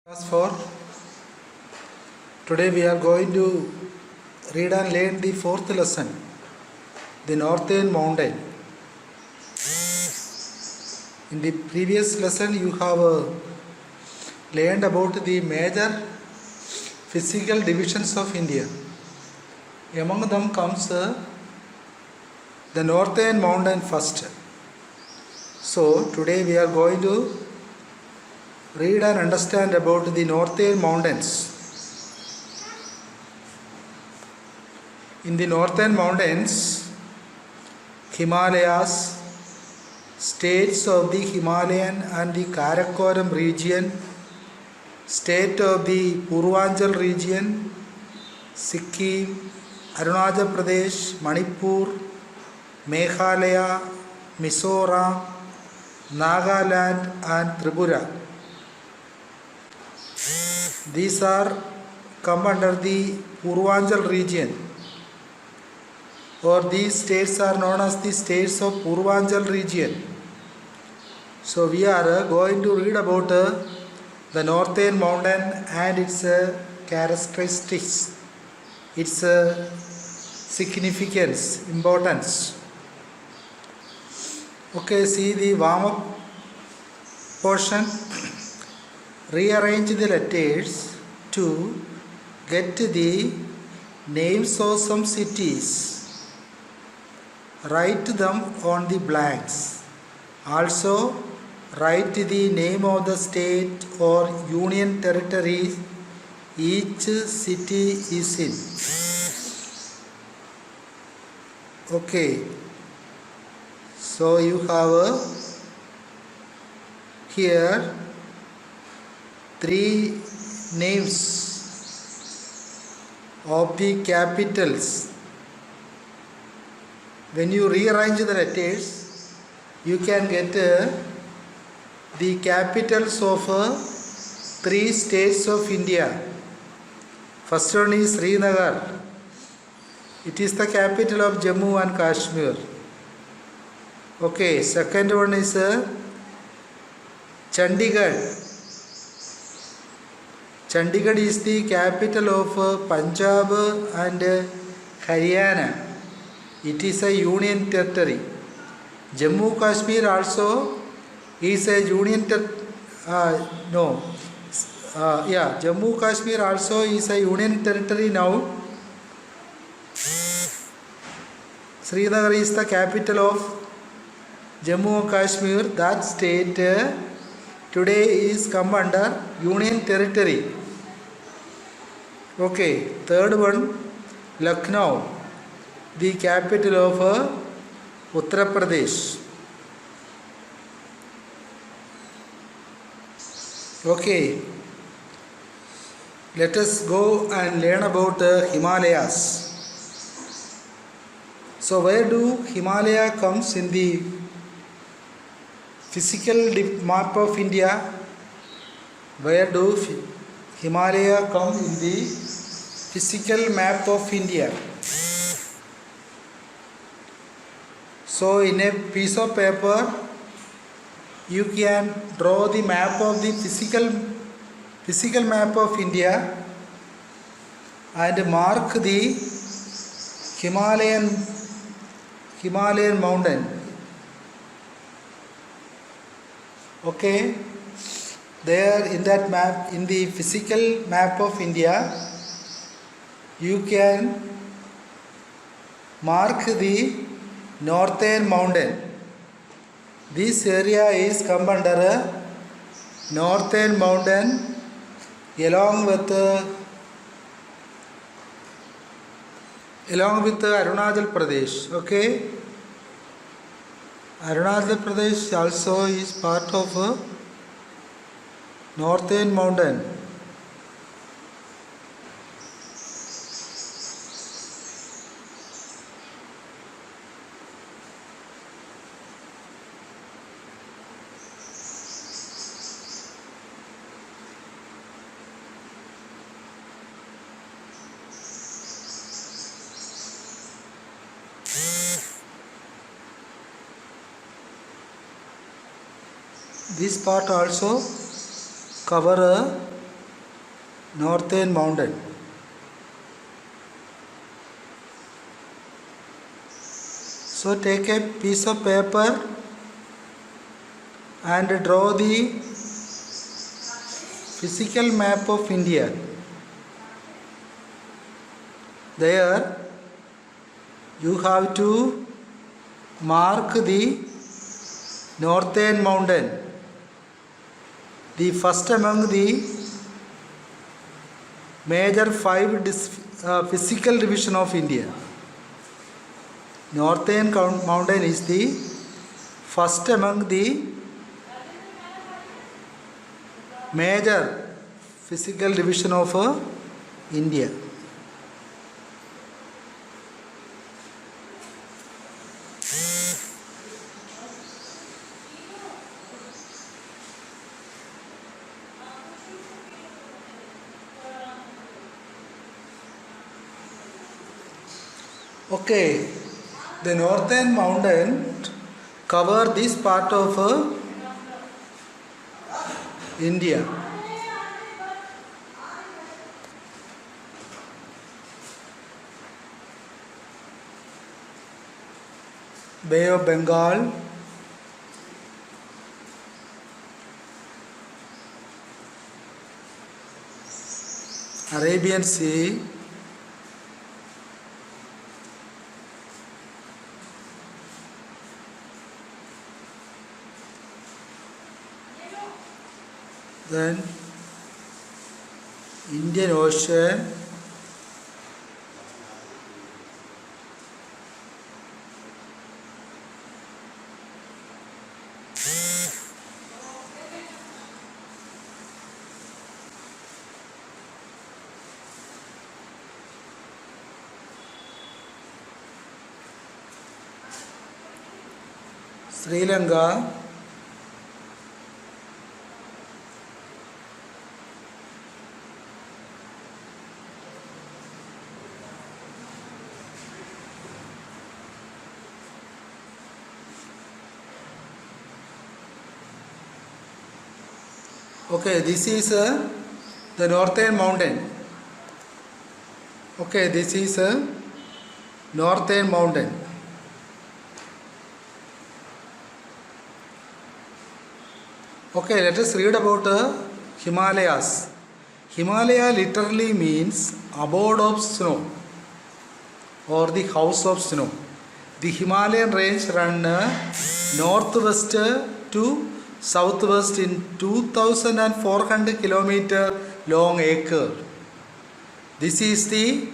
Class 4. Today we are going to read and learn the fourth lesson, the Northern Mountain. In the previous lesson you have learned about the major physical divisions of India. Among them comes the Northern Mountain first. So today we are going to read and understand about the Northern Mountains. In the Northern Mountains, Himalayas, states of the Himalayan and the Karakoram region, state of the Purvanchal region, Sikkim, Arunachal Pradesh, Manipur, Meghalaya, Mizoram, Nagaland and Tripura. These are come under the Purvanchal region, or these states are known as the states of Purvanchal region. So we are going to read about the Northern Mountain and its characteristics, its significance, importance. Okay, see the warm-up portion. Rearrange the letters to get the names of some cities. Write them on the blanks. Also, write the name of the state or union territory each city is in. Okay. So you have here three names of the capitals. When you rearrange the letters, you can get the capitals of three states of India. First one is Srinagar. It is the capital of Jammu and Kashmir. Okay, second one is Chandigarh. Chandigarh is the capital of Punjab and Haryana. It is a union territory. Jammu Kashmir also is a union Jammu Kashmir also is a union territory now. Srinagar is the capital of Jammu and Kashmir. That state today is come under union territory. Okay, third one, Lucknow, the capital of Uttar Pradesh. Okay, let us go and learn about Himalayas. So where do Himalaya comes in the physical map of India? Where do Himalaya come in the physical map of India? So in a piece of paper you can draw the map of the physical map of India and mark the Himalayan mountain. Okay, there in that map, in the physical map of India, you can mark the Northern Mountain. This area is come under a Northern Mountain along with Arunachal Pradesh. Okay, Arunachal Pradesh also is part of Northern Mountain. This part also cover Northern mountain. So take a piece of paper and draw the physical map of India. There you have to mark the northern mountain, the first among the major five physical division of India. Northern mountain is the first among the major physical division of India. Okay, the northern mountain cover this part of India. Bay of Bengal, Arabian Sea, then Indian Ocean, Sri Lanka, okay, this is the northern mountain. Okay, this is northern mountain. Okay, let us read about Himalayas. Himalaya literally means abode of snow or the house of snow. The Himalayan range run northwest to southwest in 2400 kilometer long acre. This is the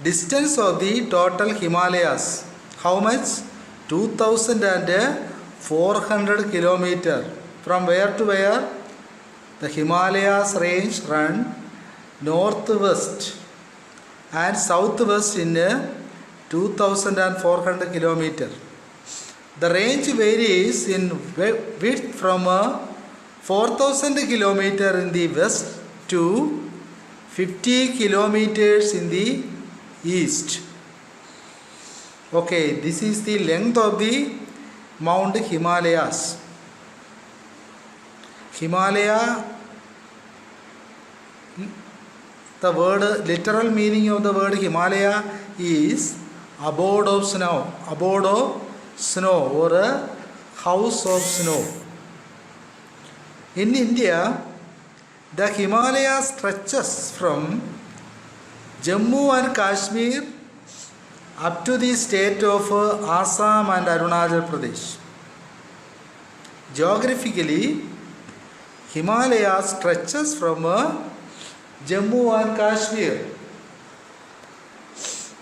distance of the total Himalayas. How much? 2400 kilometer. From where to where? The Himalayas range run northwest and southwest in 2400 kilometer. The range varies in width from 4000 kilometer in the west to 50 kilometers in the east. Okay, this is the length of the Mount Himalayas. Himalaya, the word, literal meaning of the word Himalaya is abode of snow, abode of snow or a house of snow. In India, the Himalaya stretches from Jammu and Kashmir up to the state of Assam and Arunachal Pradesh. Geographically, Himalaya stretches from Jammu and Kashmir.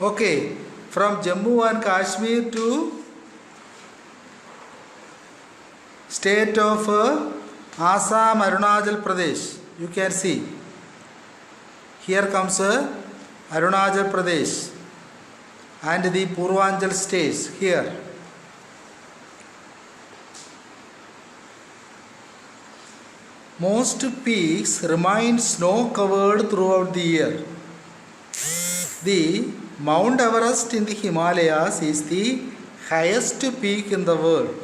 Okay, from Jammu and Kashmir to state of Assam, Arunachal Pradesh. You can see. Here comes Arunachal Pradesh and the Purvanchal states here. Most peaks remain snow covered throughout the year. The Mount Everest in the Himalayas is the highest peak in the world.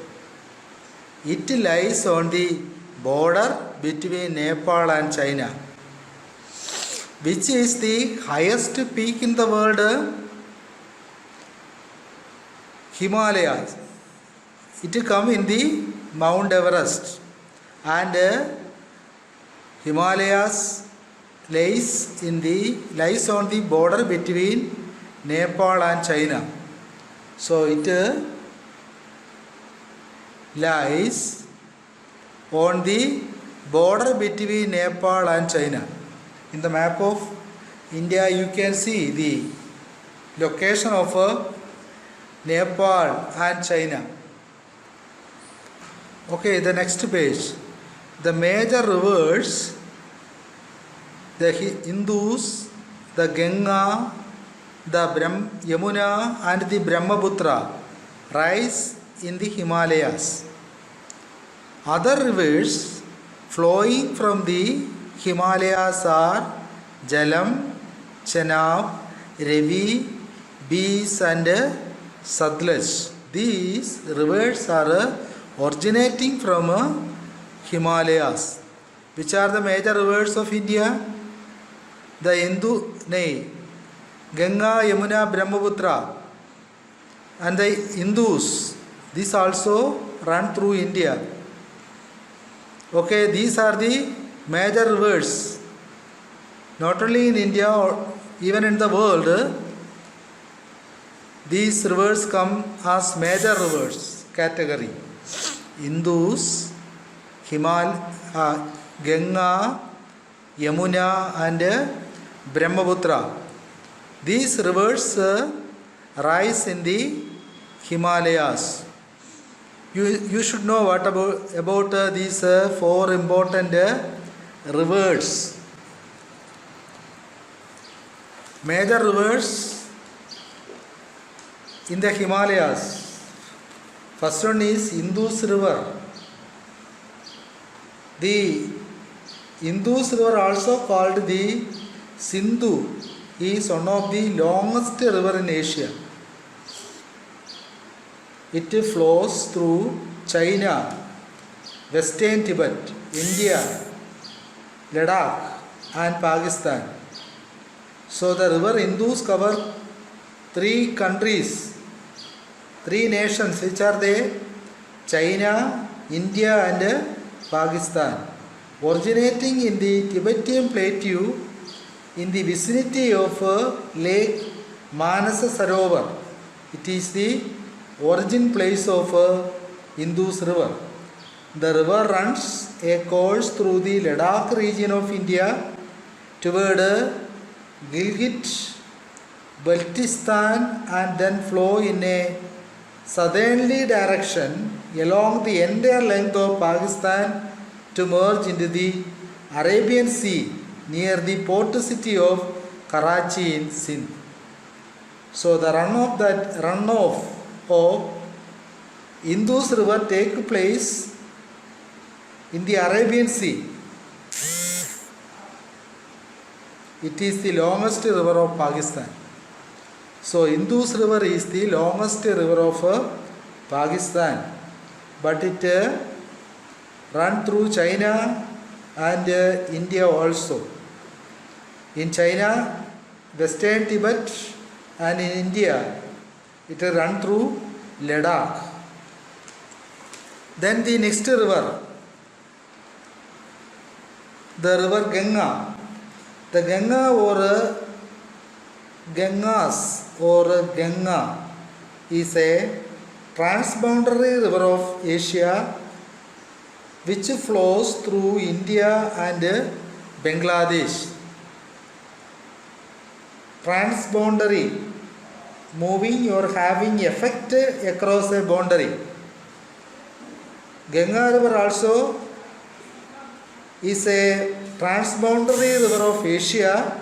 It lies on the border between Nepal and China. Which is the highest peak in the world? Himalayas. It come in the Mount Everest, and Himalayas lies on the border between Nepal and China. So it lies on the border between Nepal and China. In the map of India, you can see the location of Nepal and China. Okay, the next page. The major rivers, the Indus, the Ganga, the Yamuna and the Brahmaputra rise in the Himalayas. Other rivers flowing from the Himalayas are Jhelum, Chenab, Ravi, Beas and Satluj. These rivers are originating from Himalayas. Which are the major rivers of India? The Ganga, Yamuna, Brahmaputra and the Indus. These also run through India. Okay, these are the major rivers. Not only in India or even in the world, these rivers come as major rivers category. Indus, Ganga, Yamuna and Brahmaputra. These rivers rise in the Himalayas. You should know what about these four important rivers. Major rivers in the Himalayas. First one is Indus River. The Indus River, also called the Sindhu, is one of the longest river in Asia. It flows through China, Western Tibet, India, Ladakh and Pakistan. So the river Indus cover three countries, three nations, which are they? China, India and Pakistan. Originating in the Tibetan Plateau in the vicinity of Lake Manasa Sarovar. It is the origin place of Indus River. The river runs a course through the Ladakh region of India toward Gilgit, Baltistan and then flow in a southerly direction along the entire length of Pakistan to merge into the Arabian Sea near the port city of Karachi in Sindh. So the runoff of Indus River take place in the Arabian Sea. It is the longest river of Pakistan. So Indus River is the longest river of Pakistan, but it run through China and India also. In China, Western Tibet, and in India, it will run through Ladakh. Then the next river, the river Ganga. The Ganga or Gangas or Ganga is a transboundary river of Asia which flows through India and Bangladesh. Transboundary, moving or having effect across a boundary. Ganga river also is a transboundary river of Asia.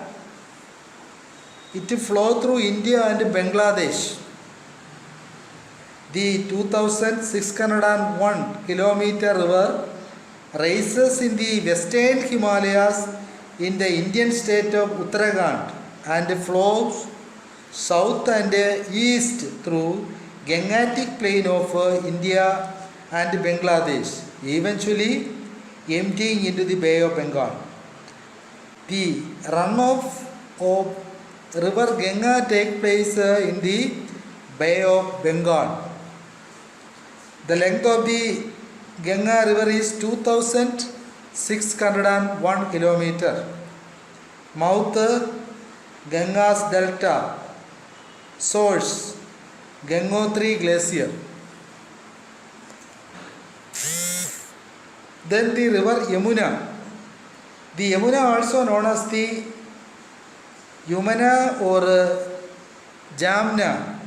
It flows through India and Bangladesh. The 2,601 kilometer river rises in the western Himalayas in the Indian state of Uttarakhand and flows south and east through Gangetic plain of India and Bangladesh, eventually emptying into the Bay of Bengal. the runoff of river Ganga take place in the Bay of Bengal. The length of the Ganga river is 2601 kilometer. Mouth Ganga's delta. Source Gangotri Glacier. Then the river Yamuna. The Yamuna, also known as the Yamuna or Jamna,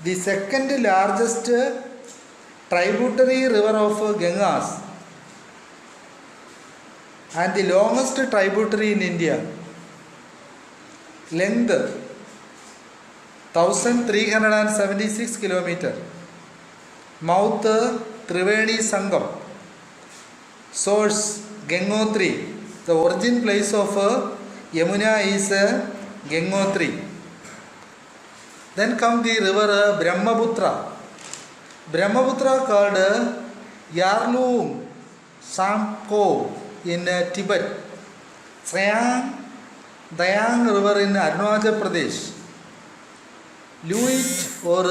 the second largest tributary river of Ganges and the longest tributary in India. Length 1376 kilometer. Mouth Triveni Sangam. Source Gangotri. The origin place of Yamuna is Gangotri. Then come the river Brahmaputra. Brahmaputra called Yarlung Samko in Tibet. Dayang river in Arunachal Pradesh. Luit or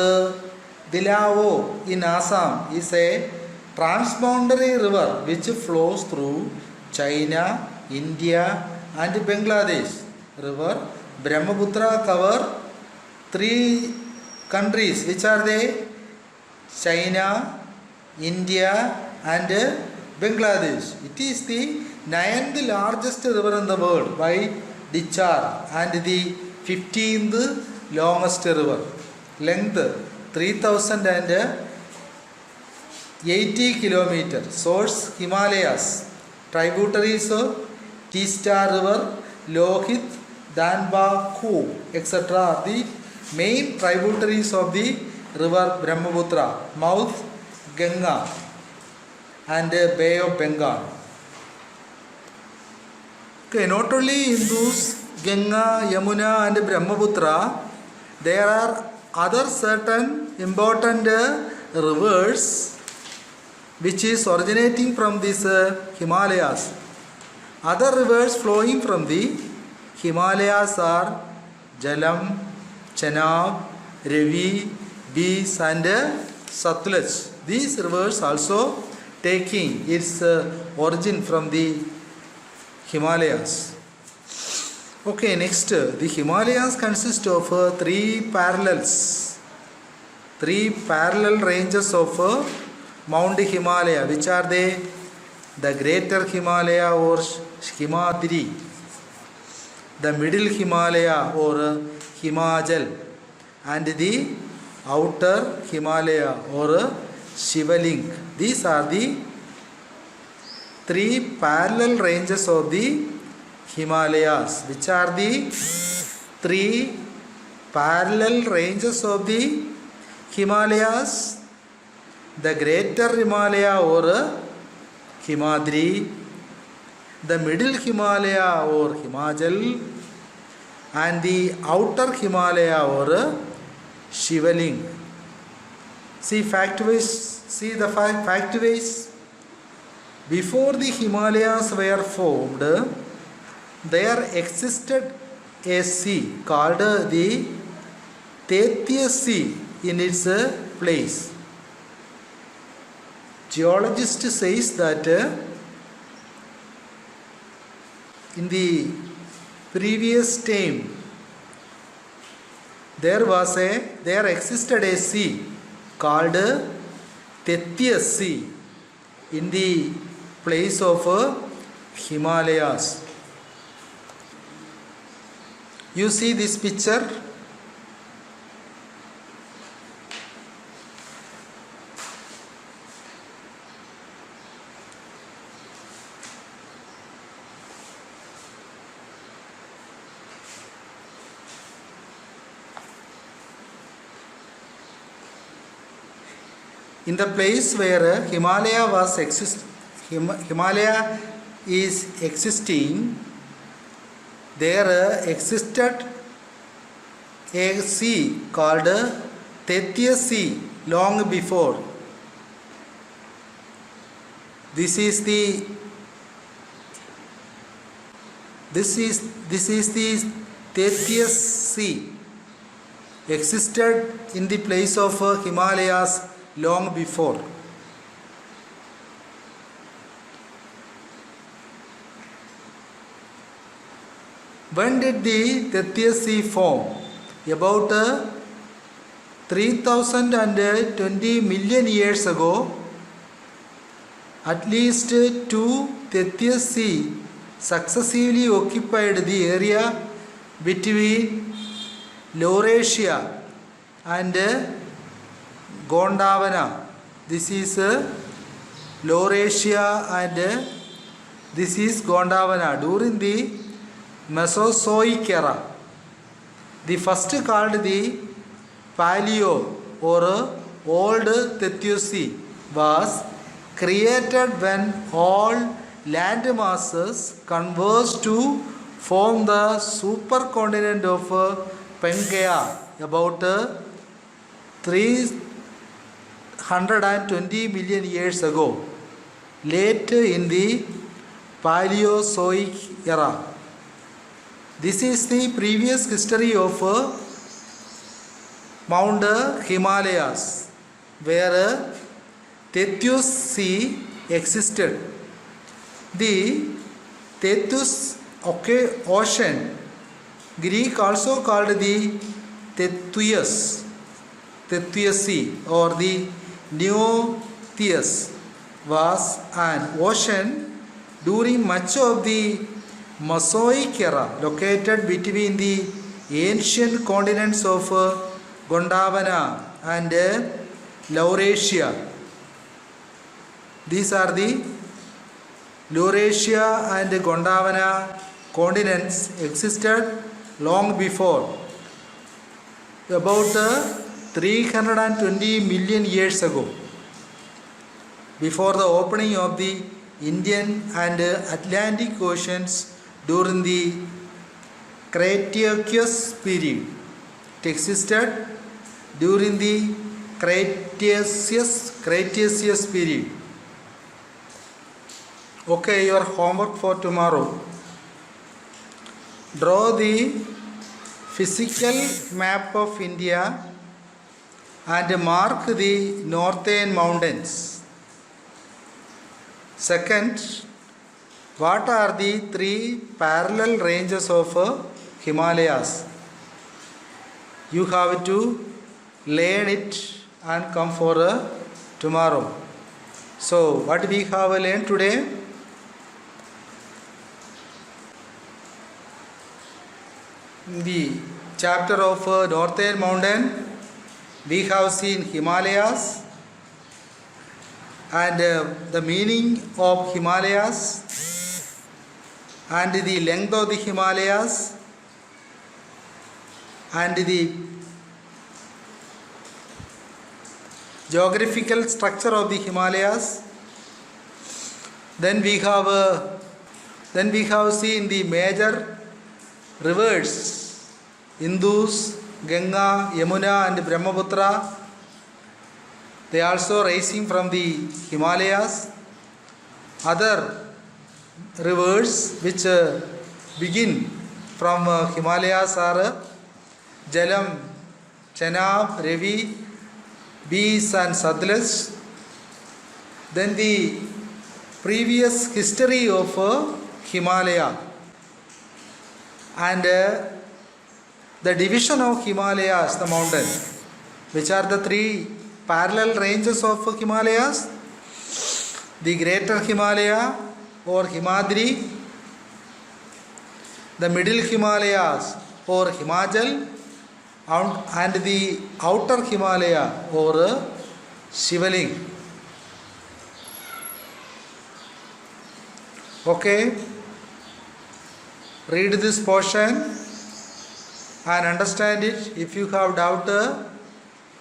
Dilao in Assam is a transboundary river which flows through China, India and Bangladesh. River Brahmaputra cover 3 countries, which are they? China, India and Bangladesh. It is the 9th largest river in the world by discharge and the 15th longest river. Length 3080 kilometers. Source Himalayas. Tributaries of Teesta River, Lohit, Danba, Khu, etc. are the main tributaries of the river Brahmaputra. Mouth Ganga and Bay of Bengal. Okay, not only in those Ganga, Yamuna and Brahmaputra, there are other certain important rivers which is originating from these Himalayas. Other rivers flowing from the Himalayas are Jalam, Chenab, Ravi, Beas and Satluj. These rivers also taking its origin from the Himalayas. Okay, next, the Himalayas consist of 3 parallel ranges of Mount Himalaya, which are they? The Greater Himalaya or Himadri, the Middle Himalaya or Himachal, and the Outer Himalaya or Shivaling. These are the 3 parallel ranges of the Himalayas. Which are the 3 parallel ranges of the Himalayas? The Greater Himalaya or Himadri, the Middle Himalaya or Himachal, and the Outer Himalaya or Shivaling. See the factways. Before the Himalayas were formed, there existed a sea called the Tethys Sea in its place. Geologist says that in the previous time there existed a sea called Tethys Sea in the place of Himalayas. You see this picture? In the place where Himalaya is existing, there existed a sea called Tethys Sea long before. This is the This is the Tethys Sea. Existed in the place of Himalayas long before. When did the Tethys Sea form? About 3020 million years ago. At least two Tethys Sea successively occupied the area between Laurasia and Gondwana. This is Laurasia and this is Gondwana during the Mesozoic era. The first called the Paleo or Old Tethys Sea was created when all land masses converged to form the supercontinent of Pangaea about 320 million years ago, late in the Paleozoic era. This is the previous history of Mount Himalayas, where Tethys Sea existed. The Tethys Ocean, Greek also called the Tethys Sea or the Neothyes, was an ocean during much of the Mesozoic era, located between the ancient continents of Gondwana and Laurasia. These are the Laurasia and Gondwana continents existed long before, about 320 million years ago, before the opening of the Indian and Atlantic Oceans during the Cretaceous period. It existed during the Cretaceous period. Okay, your homework for tomorrow. Draw the physical map of India and mark the northern mountains. Second, what are the three parallel ranges of Himalayas? You have to learn it and come for tomorrow. So, what we have learned today? In the chapter of Northern Mountain, we have seen Himalayas and the meaning of Himalayas and the length of the Himalayas and the geographical structure of the Himalayas. Then we have seen the major rivers, Indus, Ganga, Yamuna and Brahmaputra. They are also rising from the Himalayas. Other rivers which begin from Himalayas are Jhelum, Chenab, Ravi, Beas and Satluj. Then the previous history of Himalaya and the division of Himalayas, the mountain, which are the three parallel ranges of Himalayas: the Greater Himalaya or Himadri, the Middle Himalayas or Himachal, and the Outer Himalaya or Shivaling. Okay, read this portion and understand it. If you have doubt,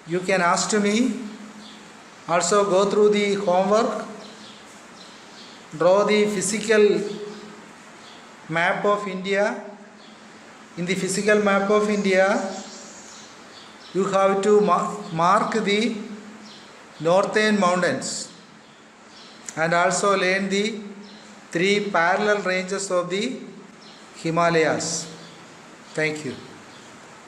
you can ask to me. Also go through the homework. Draw the physical map of India. In the physical map of India, you have to mark the northern mountains and also learn the three parallel ranges of the Himalayas. Thank you.